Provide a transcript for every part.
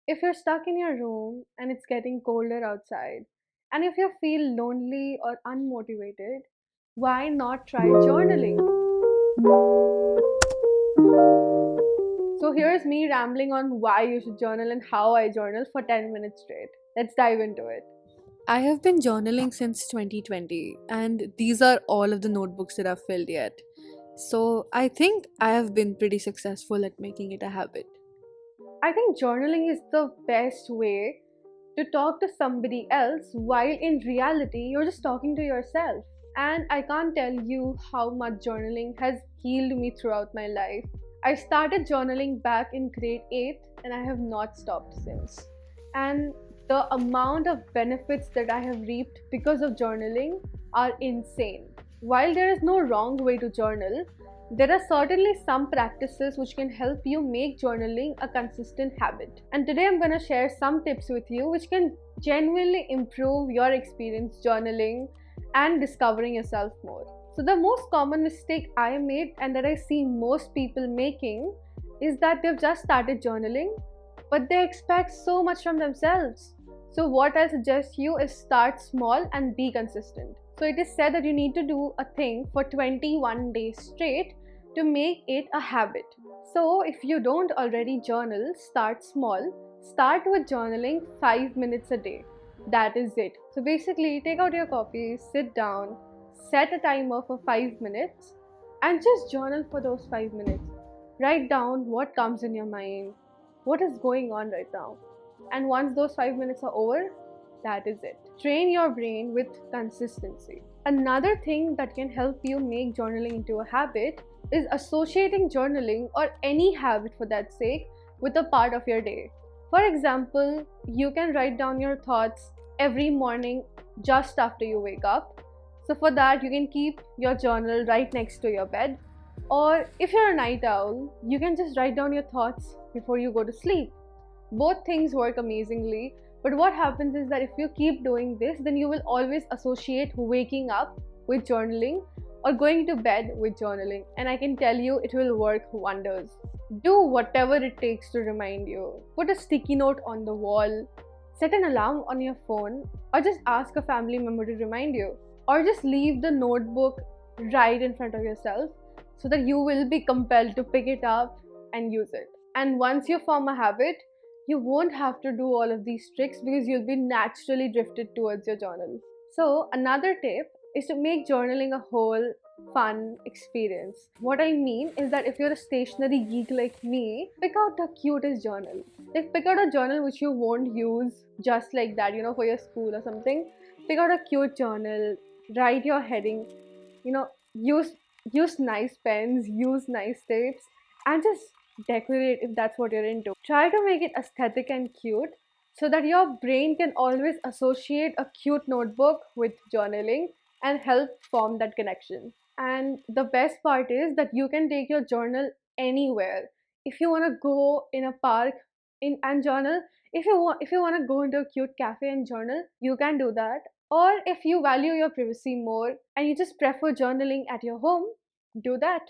If you're stuck in your room and it's getting colder outside, and if you feel lonely or unmotivated, why not try journaling? So here's me rambling on why you should journal and how I journal for 10 minutes straight. Let's dive into it. I have been journaling since 2020, and these are all of the notebooks that I've filled yet. So I think I have been pretty successful at making it a habit. I think journaling is the best way to talk to somebody else while in reality you're just talking to yourself. And I can't tell you how much journaling has healed me throughout my life. I started journaling back in grade 8 and I have not stopped since. And the amount of benefits that I have reaped because of journaling are insane. While there is no wrong way to journal, there are certainly some practices which can help you make journaling a consistent habit. And today I'm going to share some tips with you which can genuinely improve your experience journaling and discovering yourself more. So, the most common mistake I made and that I see most people making is that they've just started journaling but they expect so much from themselves. So, what I suggest you is start small and be consistent. So, it is said that you need to do a thing for 21 days straight to make it a habit. So, if you don't already journal, start small. Start with journaling 5 minutes a day. That is it. So, basically, take out your copy, sit down, set a timer for 5 minutes, and just journal for those 5 minutes. Write down what comes in your mind, what is going on right now. And once those 5 minutes are over, that is it. Train your brain with consistency. Another thing that can help you make journaling into a habit is associating journaling or any habit for that sake with a part of your day. For example, you can write down your thoughts every morning just after you wake up. So, for that, you can keep your journal right next to your bed. Or if you're a night owl, you can just write down your thoughts before you go to sleep. Both things work amazingly, but what happens is that if you keep doing this, then you will always associate waking up with journaling or going to bed with journaling, and I can tell you it will work wonders. Do whatever it takes to remind you. Put a sticky note on the wall, set an alarm on your phone, or just ask a family member to remind you, or just leave the notebook right in front of yourself so that you will be compelled to pick it up and use it. And once you form a habit, you won't have to do all of these tricks because you'll be naturally drifted towards your journal. So, another tip is to make journaling a whole fun experience. What I mean is that if you're a stationery geek like me, pick out the cutest journal. Like, pick out a journal which you won't use just like that, for your school or something. Pick out a cute journal, write your heading, use nice pens, use nice tapes, and just decorate if that's what you're into. Try to make it aesthetic and cute so that your brain can always associate a cute notebook with journaling and help form that connection. And the best part is that you can take your journal anywhere. If you want to go in a park in and journal, if you want to go into a cute cafe and journal, you can do that. Or if you value your privacy more and you just prefer journaling at your home, do that.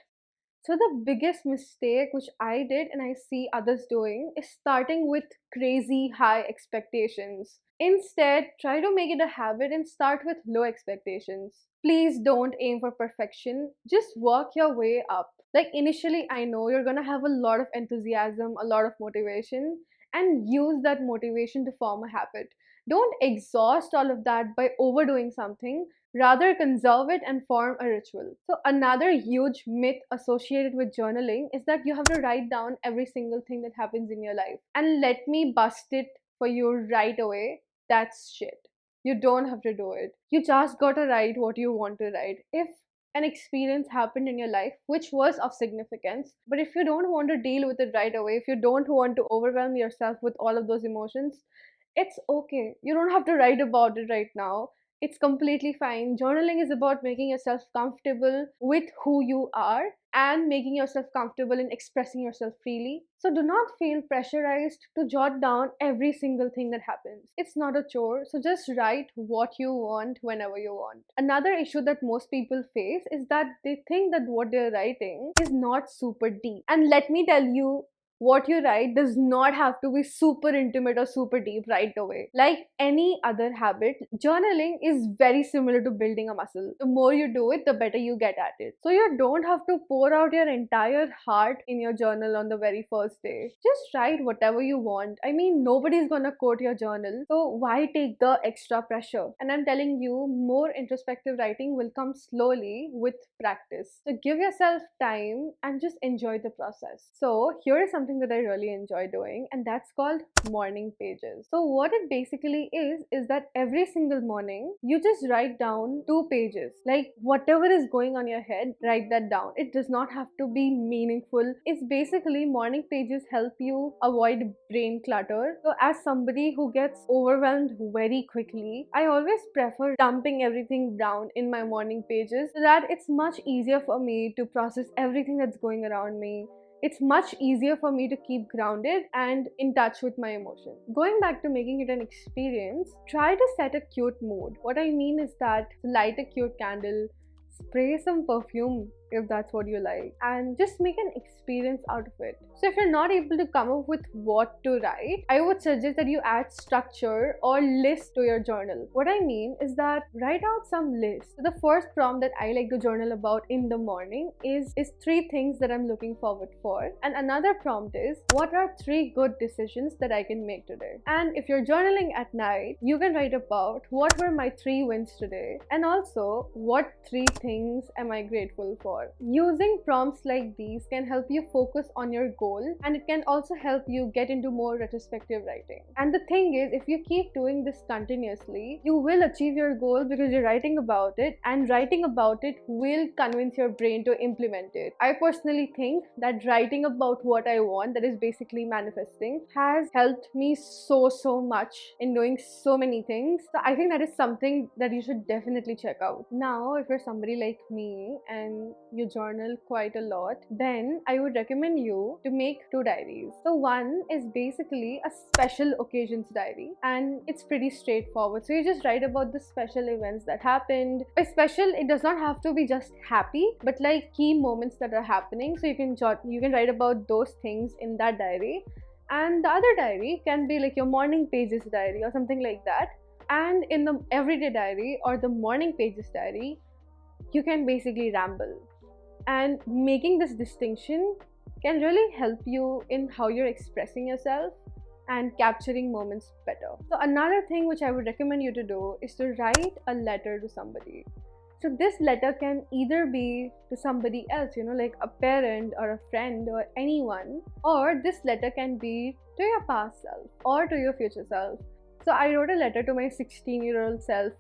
So, the biggest mistake which I did and I see others doing is starting with crazy high expectations. Instead, try to make it a habit and start with low expectations. Please don't aim for perfection, just work your way up. Like, initially, I know you're gonna have a lot of enthusiasm, a lot of motivation, and use that motivation to form a habit. Don't exhaust all of that by overdoing something. Rather, conserve it and form a ritual. So, another huge myth associated with journaling is that you have to write down every single thing that happens in your life. And let me bust it for you right away. That's shit. You don't have to do it. You just gotta write what you want to write. If an experience happened in your life which was of significance, but if you don't want to deal with it right away, if you don't want to overwhelm yourself with all of those emotions, it's okay. You don't have to write about it right now. It's completely fine. Journaling is about making yourself comfortable with who you are and making yourself comfortable in expressing yourself freely. So do not feel pressurized to jot down every single thing that happens. It's not a chore, so just write what you want whenever you want. Another issue that most people face is that they think that what they're writing is not super deep. And let me tell you what you write does not have to be super intimate or super deep right away. Like any other habit, journaling is very similar to building a muscle. The more you do it, the better you get at it. So you don't have to pour out your entire heart in your journal on the very first day. Just write whatever you want. I mean, nobody's gonna quote your journal, so why take the extra pressure? And I'm telling you, more introspective writing will come slowly with practice. So give yourself time and just enjoy the process. So here is something that I really enjoy doing, and that's called morning pages. So what it basically is that every single morning you just write down 2 pages. Like whatever is going on your head, write that down. It does not have to be meaningful. It's basically morning pages help you avoid brain clutter. So as somebody who gets overwhelmed very quickly, I always prefer dumping everything down in my morning pages so that it's much easier for me to process everything that's going around me. It's much easier for me to keep grounded and in touch with my emotions. Going back to making it an experience, try to set a cute mood. What I mean is that light a cute candle, spray some perfume if that's what you like, and just make an experience out of it. So if you're not able to come up with what to write, I would suggest that you add structure or list to your journal. What I mean is that write out some lists. So the first prompt that I like to journal about in the morning is 3 things that I'm looking forward for, and another prompt is what are 3 good decisions that I can make today. And if you're journaling at night, you can write about what were my 3 wins today, and also what 3 things am I grateful for. Using prompts like these can help you focus on your goal, and it can also help you get into more retrospective writing. And the thing is, if you keep doing this continuously, you will achieve your goal because you're writing about it, and writing about it will convince your brain to implement it. I personally think that writing about what I want, that is basically manifesting, has helped me so much in doing so many things. So I think that is something that you should definitely check out. Now, if you're somebody like me and you journal quite a lot, then I would recommend you to make 2 diaries. So one is basically a special occasions diary, and it's pretty straightforward. So you just write about the special events that happened. By special, it does not have to be just happy, but like key moments that are happening. So you can write about those things in that diary. And the other diary can be like your morning pages diary or something like that. And in the everyday diary or the morning pages diary, you can basically ramble. And making this distinction can really help you in how you're expressing yourself and capturing moments better. So another thing which I would recommend you to do is to write a letter to somebody. So this letter can either be to somebody else, like a parent or a friend or anyone, or this letter can be to your past self or to your future self. So I wrote a letter to my 16-year-old self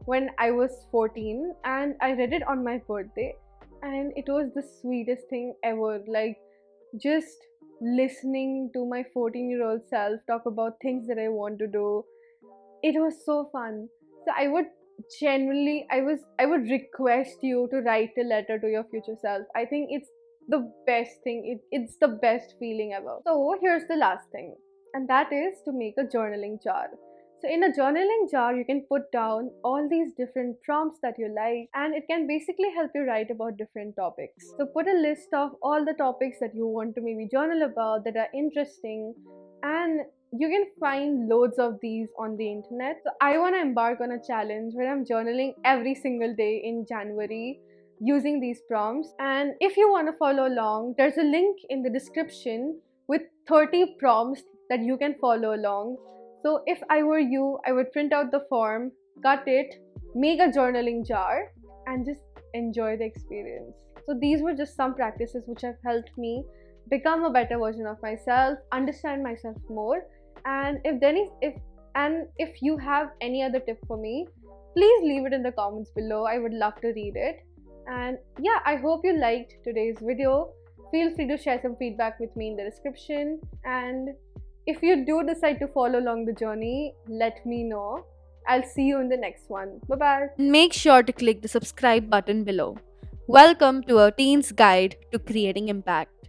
when I was 14, and I read it on my birthday. And it was the sweetest thing ever. Like just listening to my 14-year-old self talk about things that I want to do. It was so fun. So I would request you to write a letter to your future self. I think it's the best thing. It's the best feeling ever. So here's the last thing, and that is to make a journaling jar. So in a journaling jar, you can put down all these different prompts that you like, and it can basically help you write about different topics. So put a list of all the topics that you want to maybe journal about that are interesting, and you can find loads of these on the internet. So I want to embark on a challenge where I'm journaling every single day in January using these prompts. And if you want to follow along, there's a link in the description with 30 prompts that you can follow along. So if I were you, I would print out the form, cut it, make a journaling jar, and just enjoy the experience. So these were just some practices which have helped me become a better version of myself, understand myself more. And if you have any other tip for me, please leave it in the comments below. I would love to read it. And yeah, I hope you liked today's video. Feel free to share some feedback with me in the description. And if you do decide to follow along the journey, let me know. I'll see you in the next one. Bye-bye. Make sure to click the subscribe button below. Welcome to a teen's guide to creating impact.